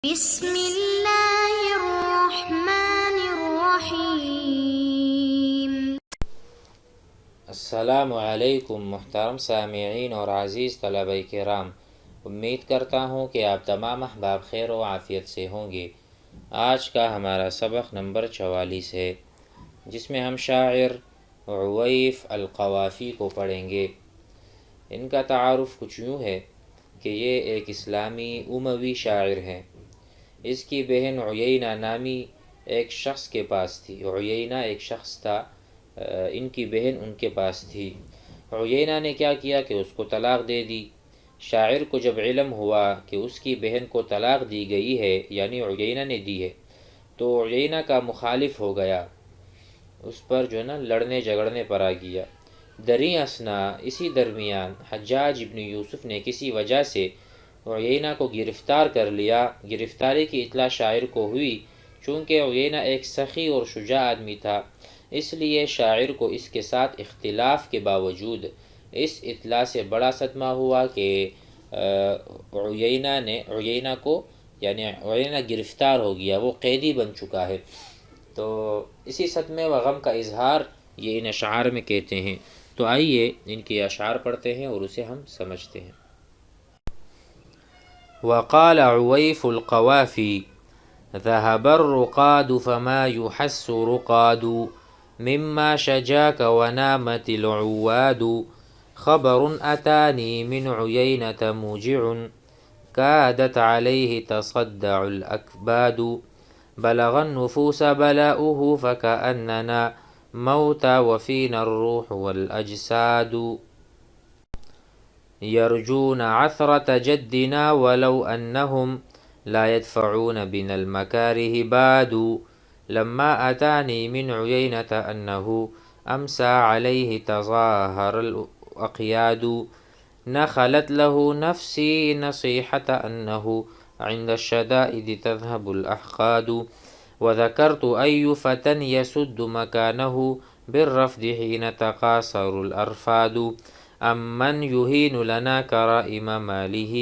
بسم اللہ الرحمن الرحیم۔ السلام علیکم محترم سامعین اور عزیز طلبہ کرام، امید کرتا ہوں کہ آپ تمام احباب خیر و عافیت سے ہوں گے۔ آج کا ہمارا سبق نمبر 44 ہے، جس میں ہم شاعر عویف القوافی کو پڑھیں گے۔ ان کا تعارف کچھ یوں ہے کہ یہ ایک اسلامی اموی شاعر ہیں۔ اس کی بہن عیینہ نامی ایک شخص کے پاس تھی۔ عیینہ ایک شخص تھا، ان کی بہن ان کے پاس تھی۔ عیینہ نے کیا کیا کہ اس کو طلاق دے دی۔ شاعر کو جب علم ہوا کہ اس کی بہن کو طلاق دی گئی ہے، یعنی عیینہ نے دی ہے، تو عیینہ کا مخالف ہو گیا، اس پر جو ہے نا لڑنے جھگڑنے پر آ گیا۔ دریں اثنا اسی درمیان حجاج ابن یوسف نے کسی وجہ سے عیینہ کو گرفتار کر لیا۔ گرفتاری کی اطلاع شاعر کو ہوئی۔ چونکہ عیینہ ایک سخی اور شجاع آدمی تھا، اس لیے شاعر کو اس کے ساتھ اختلاف کے باوجود اس اطلاع سے بڑا صدمہ ہوا کہ عیینہ کو یعنی عیینہ گرفتار ہو گیا، وہ قیدی بن چکا ہے۔ تو اسی صدمے و غم کا اظہار یہ ان اشعار میں کہتے ہیں۔ تو آئیے ان کے اشعار پڑھتے ہیں اور اسے ہم سمجھتے ہیں۔ وقال عویف القوافی ذهب الرقاد فما يحس رقاد مما شجاك ونامت العواد خبر أتاني من عيينة موجع كادت عليه تصدع الأكباد بلغ النفوس بلاؤه فكأننا موتى وفينا الروح والأجساد يرجون عثرة جدنا ولو أنهم لا يدفعون بنا المكاره بادوا لما أتاني من عيينة أنه أمسى عليه تظاهر الأقياد نخلت له نفسي نصيحة أنه عند الشدائد تذهب الأحقاد وذكرت أي فتى يسد مكانه بالرفض حين تقاصر الأرفاد أمن يهين لنا كرائم ماله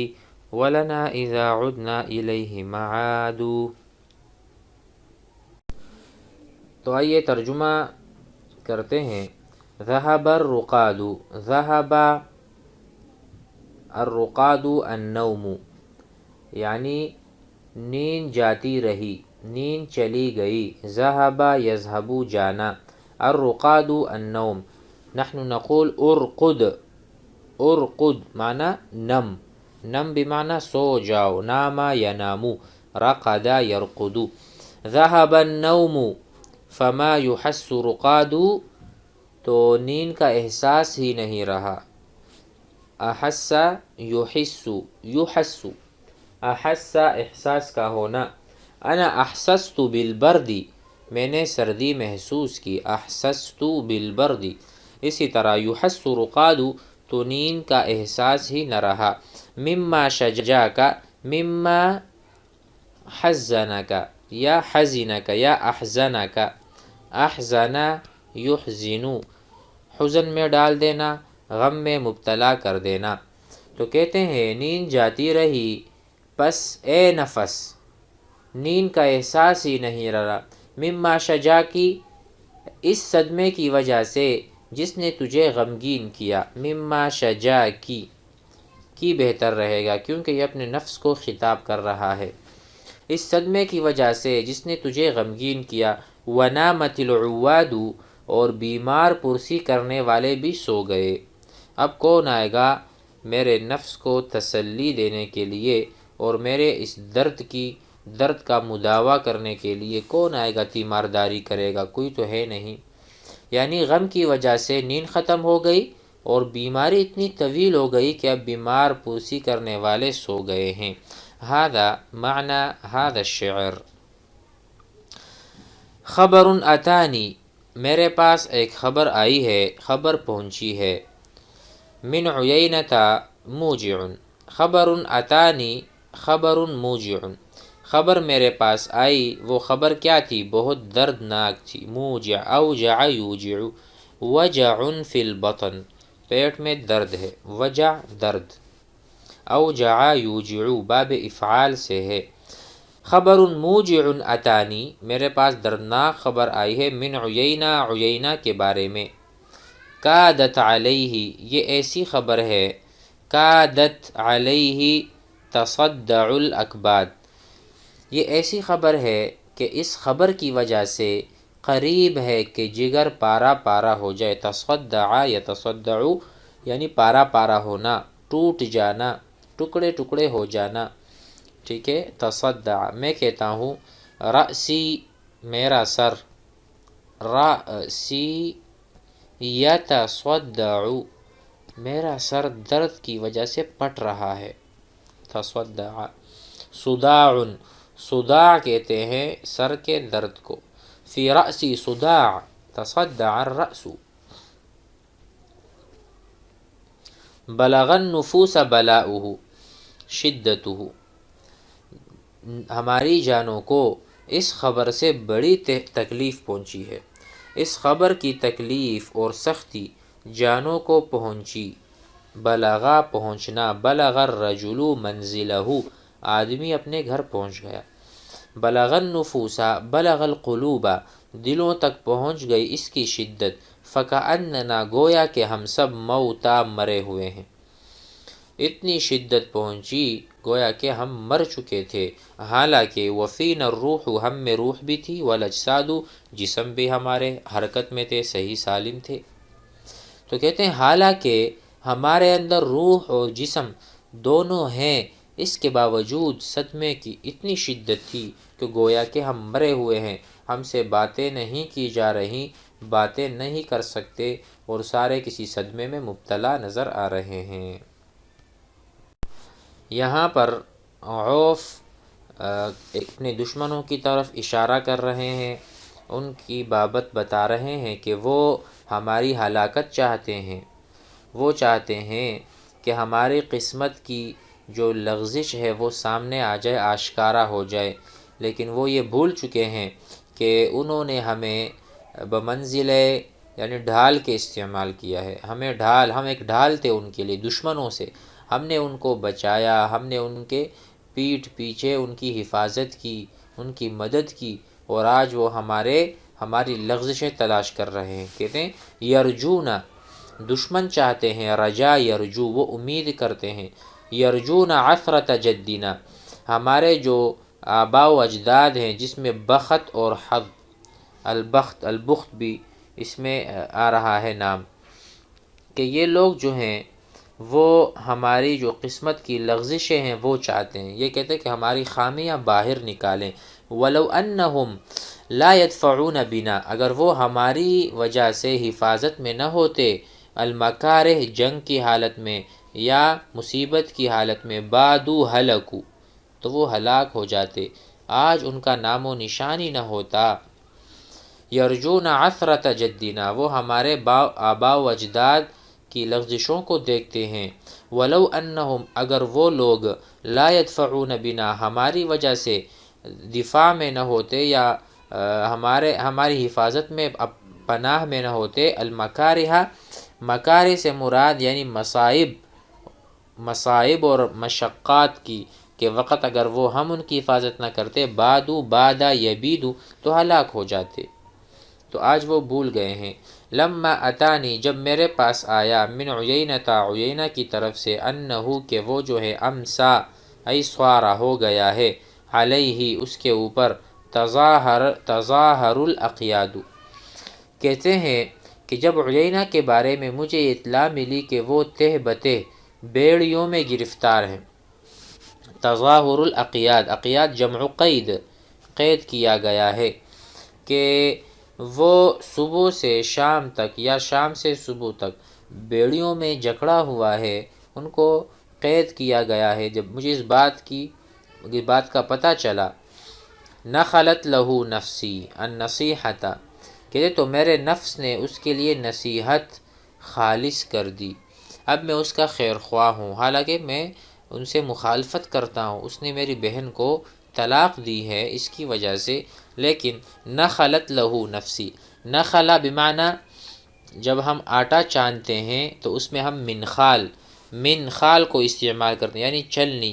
ولنا إذا عدنا إليه معاد۔ تو آئیے ترجمہ کرتے ہیں۔ ذهب الرقاد، ذهب الرقاد النوم، یعنی نیند جاتی رہی، نیند چلی گئی۔ ذهب يذهب جانا، الرقاد النوم۔ نحن نقول ارقد، ارقد معنی نم، نم بمعنی سو جاؤ، نام ینام، رقد یرقد۔ ذهب النوم فما يحس رقاد، تو نیند کا احساس ہی نہیں رہا۔ احس یحس، یحس، احس احساس کا ہونا۔ انا احسست بالبرد، میں نے سردی محسوس کی، احسست بالبرد۔ اسی طرح یحس رقاد، تو نیند کا احساس ہی نہ رہا۔ مما شجاک، مما حزنک یا حزنک یا احزنک، احزن یحزن، حزن میں ڈال دینا، غم میں مبتلا کر دینا۔ تو کہتے ہیں نیند جاتی رہی، پس اے نفس نیند کا احساس ہی نہیں رہا۔ مما شجاکی، اس صدمے کی وجہ سے جس نے تجھے غمگین کیا۔ مما شجاکی کی بہتر رہے گا، کیونکہ یہ اپنے نفس کو خطاب کر رہا ہے۔ اس صدمے کی وجہ سے جس نے تجھے غمگین کیا۔ ونامت العواد، اور بیمار پرسی کرنے والے بھی سو گئے۔ اب کون آئے گا میرے نفس کو تسلی دینے کے لیے اور میرے اس درد کا مداوع کرنے کے لیے کون آئے گا، تیمارداری کرے گا؟ کوئی تو ہے نہیں۔ یعنی غم کی وجہ سے نیند ختم ہو گئی اور بیماری اتنی طویل ہو گئی کہ اب بیمار پرسی کرنے والے سو گئے ہیں۔ هذا معنی هذا الشعر۔ خبر اتانی، میرے پاس ایک خبر آئی ہے، خبر پہنچی ہے۔ من عیینۃ موجع، خبر اتانی خبر موجع، خبر میرے پاس آئی، وہ خبر کیا تھی؟ بہت دردناک تھی۔ موجع، اوجع یوجع، وجع فی البطن، پیٹ میں درد ہے، وجع درد۔ اوجع یوجع باب افعال سے ہے۔ خبر موجع اتانی، میرے پاس دردناک خبر آئی ہے، من عیینہ، عیینہ کے بارے میں، کادت علیہ، یہ ایسی خبر ہے، کادت علیہ تصدع الاکباد، یہ ایسی خبر ہے کہ اس خبر کی وجہ سے قریب ہے کہ جگر پارا پارا ہو جائے، تصدع یتصدع یعنی پارا پارا ہونا، ٹوٹ جانا، ٹکڑے ٹکڑے ہو جانا، ٹھیک ہے۔ تصدع میں کہتا ہوں رأسی میرا سر، رأسی یتصدع میرا سر درد کی وجہ سے پٹ رہا ہے، تصدع۔ صداع، صداع کہتے ہیں سر کے درد کو، فی رأسی صداع تصدع الرأس۔ بلغ النفوس بلاؤہ شدتہ، ہماری جانوں کو اس خبر سے بڑی تکلیف پہنچی ہے، اس خبر کی تکلیف اور سختی جانوں کو پہنچی۔ بلغا پہنچنا، بلغ الرجل منزلہ، آدمی اپنے گھر پہنچ گیا۔ بلغ النفوس، بلغ القلوب، دلوں تک پہنچ گئی اس کی شدت، فکأننا گویا کہ ہم سب موتا مرے ہوئے ہیں، اتنی شدت پہنچی گویا کہ ہم مر چکے تھے، حالانکہ وفینا الروح، ہم میں روح بھی تھی، والاجساد، جسم بھی ہمارے حرکت میں تھے، صحیح سالم تھے۔ تو کہتے ہیں حالانکہ ہمارے اندر روح اور جسم دونوں ہیں، اس کے باوجود صدمے کی اتنی شدت تھی کہ گویا کہ ہم مرے ہوئے ہیں، ہم سے باتیں نہیں کی جا رہی، باتیں نہیں کر سکتے، اور سارے کسی صدمے میں مبتلا نظر آ رہے ہیں۔ یہاں پر عوف اپنے دشمنوں کی طرف اشارہ کر رہے ہیں، ان کی بابت بتا رہے ہیں کہ وہ ہماری ہلاکت چاہتے ہیں، وہ چاہتے ہیں کہ ہماری قسمت کی جو لغزش ہے وہ سامنے آ جائے، آشکارا ہو جائے، لیکن وہ یہ بھول چکے ہیں کہ انہوں نے ہمیں بمنزل یعنی ڈھال کے استعمال کیا ہے، ہم ایک ڈھال تھے ان کے لیے دشمنوں سے، ہم نے ان کو بچایا، ہم نے ان کے پیٹھ پیچھے ان کی حفاظت کی، ان کی مدد کی، اور آج وہ ہماری لغزشیں تلاش کر رہے ہیں۔ کہتے ہیں یرجون، دشمن چاہتے ہیں، رجا یرجو، وہ امید کرتے ہیں، یرجون عثرت جدنا، ہمارے جو آباء و اجداد ہیں جس میں بخت اور حظ، البخت بھی اس میں آ رہا ہے نام، کہ یہ لوگ جو ہیں وہ ہماری جو قسمت کی لغزشیں ہیں وہ چاہتے ہیں، یہ کہتے ہیں کہ ہماری خامیاں باہر نکالیں۔ وَلَوْ أَنَّهُمْ لَا يَدْفَعُونَ بِنَا، اگر وہ ہماری وجہ سے حفاظت میں نہ ہوتے، المکارہ جنگ کی حالت میں یا مصیبت کی حالت میں، بادو ہلکو تو وہ ہلاک ہو جاتے، آج ان کا نام و نشان ہی نہ ہوتا۔ یرجون عثرت جدنا، وہ ہمارے آباء و اجداد کی لغزشوں کو دیکھتے ہیں۔ ولو انہم، اگر وہ لوگ لا يدفعون بنا، ہماری وجہ سے دفاع میں نہ ہوتے یا ہماری حفاظت میں پناہ میں نہ ہوتے، المکارہ، مکارہ سے مراد یعنی مصائب اور مشقات کی کہ وقت اگر وہ ہم ان کی حفاظت نہ کرتے، بادو بادا یبیدو تو ہلاک ہو جاتے، تو آج وہ بھول گئے ہیں۔ لما اتانی، جب میرے پاس آیا، من عیینہ، عیینہ کی طرف سے، انہو کہ وہ جو ہے، امسا ای صارا ہو گیا ہے، علیہ اس کے اوپر، تظاہر الاقیاد، کہتے ہیں کہ جب عیینہ کے بارے میں مجھے اطلاع ملی کہ وہ تہ بتہ بیڑیوں میں گرفتار ہیں، تظاہر الاقیاد، اقیاد جمع قید کیا گیا ہے، کہ وہ صبح سے شام تک یا شام سے صبح تک بیڑیوں میں جکڑا ہوا ہے، ان کو قید کیا گیا ہے۔ جب مجھے اس بات کا پتہ چلا، نخلت لہو نفسی النصیحۃ، کہتے تو میرے نفس نے اس کے لیے نصیحت خالص کر دی، اب میں اس کا خیر خواہ ہوں، حالانکہ میں ان سے مخالفت کرتا ہوں، اس نے میری بہن کو طلاق دی ہے اس کی وجہ سے، لیکن نخلت لہو نفسی، نخلا بمعنی جب ہم آٹا چاندتے ہیں تو اس میں ہم منخال کو استعمال کرتے ہیں، یعنی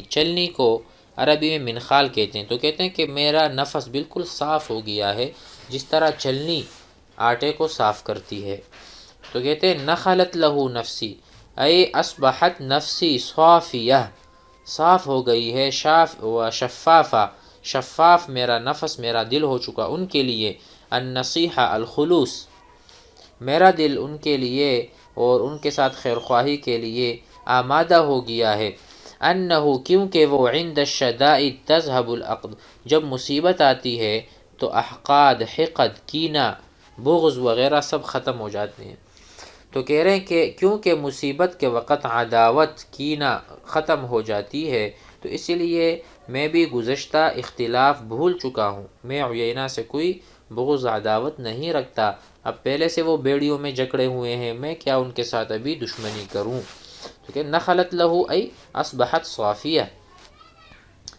چلنی کو عربی میں منخال کہتے ہیں۔ تو کہتے ہیں کہ میرا نفس بالکل صاف ہو گیا ہے، جس طرح چلنی آٹے کو صاف کرتی ہے۔ تو کہتے ہیں نخلت لہو نفسی، اے اصبحت نفسی صافیہ، صاف ہو گئی ہے، شفافہ، شفاف میرا نفس، میرا دل ہو چکا ان کے لیے، النصیحہ، الخلوص، میرا دل ان کے لیے اور ان کے ساتھ خیرخواہی کے لیے آمادہ ہو گیا ہے۔ انہو، کیونکہ وہ عند الشدائد تذہب العقد، جب مصیبت آتی ہے تو احقاد، حقد، کینہ، بغض وغیرہ سب ختم ہو جاتے ہیں۔ تو کہہ رہے ہیں کہ کیونکہ مصیبت کے وقت عداوت، کینہ ختم ہو جاتی ہے، تو اسی لیے میں بھی گزشتہ اختلاف بھول چکا ہوں، میں عیینہ سے کوئی بغض عداوت نہیں رکھتا، اب پہلے سے وہ بیڑیوں میں جکڑے ہوئے ہیں، میں کیا ان کے ساتھ ابھی دشمنی کروں۔ تو کہ نخلت لہو ای اصبحت صافیہ،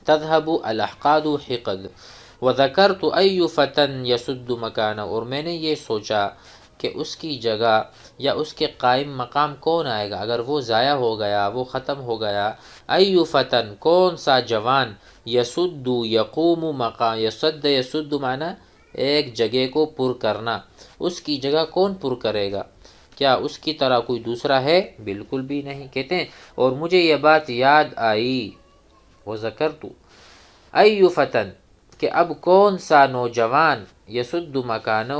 تذہب الاحقاد حقد، وذکرت ای فتن یسد مکانہ، اور میں نے یہ سوچا کہ اس کی جگہ یا اس کے قائم مقام کون آئے گا اگر وہ ضائع ہو گیا، وہ ختم ہو گیا۔ ای فتن، کون سا جوان، یسد یقوم مقام، یسد معنی ایک جگہ کو پر کرنا، اس کی جگہ کون پر کرے گا؟ کیا اس کی طرح کوئی دوسرا ہے؟ بالکل بھی نہیں۔ کہتے ہیں اور مجھے یہ بات یاد آئی، وذکرت ای فتن، کہ اب کون سا نوجوان، یسد مکانہ،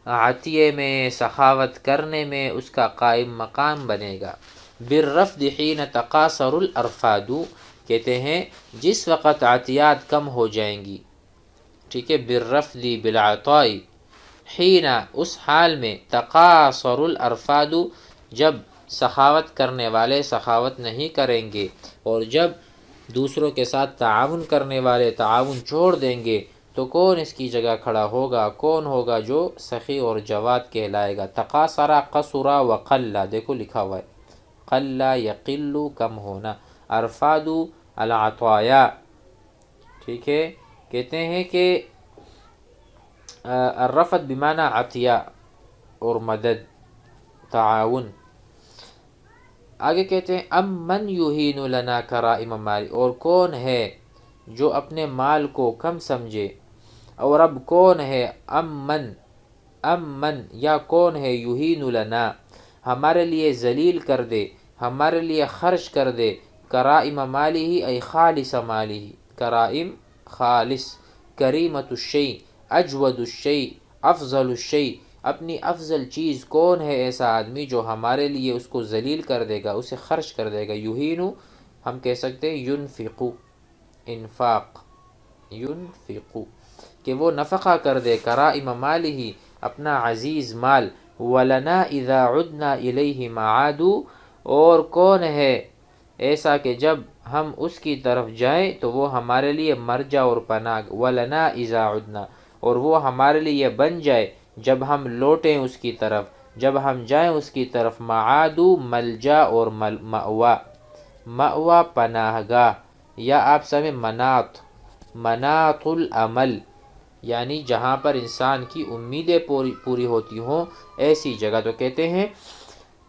عطیے میں، سخاوت کرنے میں اس کا قائم مقام بنے گا۔ بالرفد حین تقاصر الارفاد، کہتے ہیں جس وقت عطیات کم ہو جائیں گی، ٹھیک ہے، بالرفد بالعطاء، حین اس حال میں، تقاصر الارفاد جب سخاوت کرنے والے سخاوت نہیں کریں گے، اور جب دوسروں کے ساتھ تعاون کرنے والے تعاون چھوڑ دیں گے، تو کون اس کی جگہ کھڑا ہوگا؟ کون ہوگا جو سخی اور جواد کہلائے گا؟ تقاصرا، قصرا وقلا، دیکھو لکھا ہوا ہے، قلا یقل، کم ہونا، ارفاد العطایا، ٹھیک ہے۔ کہتے ہیں کہ الرفد بمعنی عطیہ اور مدد، تعاون۔ آگے کہتے ہیں ام من یہین لنا کرائم مالی، اور کون ہے جو اپنے مال کو کم سمجھے، اور اب کون ہے، ام من یا کون ہے، یہین لنا ہمارے لیے ذلیل کر دے، ہمارے لیے خرچ کر دے، کرائم مالی ہی ای خالص مالی ہی، کرائم خالص، کریمت الشیء، اجود الشیء، افضل الشیء، اپنی افضل چیز، کون ہے ایسا آدمی جو ہمارے لیے اس کو ذلیل کر دے گا، اسے خرچ کر دے گا۔ یہینو ہم کہہ سکتے ہیں ینفقو، انفاق، ینفقو، کہ وہ نفقہ کر دے، کرائم مالہ، اپنا عزیز مال، ولنا اذا عدنا الیہ معاد، اور کون ہے ایسا کہ جب ہم اس کی طرف جائیں تو وہ ہمارے لیے مرجع اور پناہ، ولنا اذا عدنا، اور وہ ہمارے لیے بن جائے جب ہم لوٹیں اس کی طرف، جب ہم جائیں اس کی طرف، معاد ملجا اور مأوا، مأوا پناہ گاہ، یا آپ سمجھیں مناط، مناط العمل، یعنی جہاں پر انسان کی امیدیں پوری ہوتی ہوں، ایسی جگہ۔ تو کہتے ہیں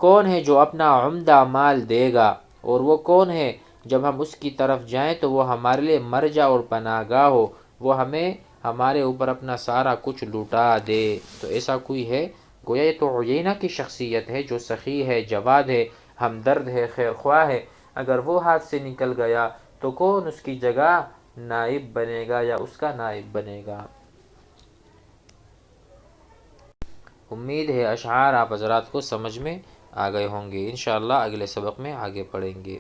کون ہے جو اپنا عمدہ مال دے گا، اور وہ کون ہے جب ہم اس کی طرف جائیں تو وہ ہمارے لیے مرجع اور پناہ گاہ ہو، وہ ہمیں ہمارے اوپر اپنا سارا کچھ لوٹا دے۔ تو ایسا کوئی ہے؟ گویا یہ تو عیینہ کی شخصیت ہے جو سخی ہے، جواد ہے، ہمدرد ہے، خیر خواہ ہے، اگر وہ ہاتھ سے نکل گیا تو کون اس کی جگہ نائب بنے گا یا اس کا نائب بنے گا؟ امید ہے اشعار آپ حضرات کو سمجھ میں آ گئے ہوں گے، انشاءاللہ اگلے سبق میں آگے پڑھیں گے۔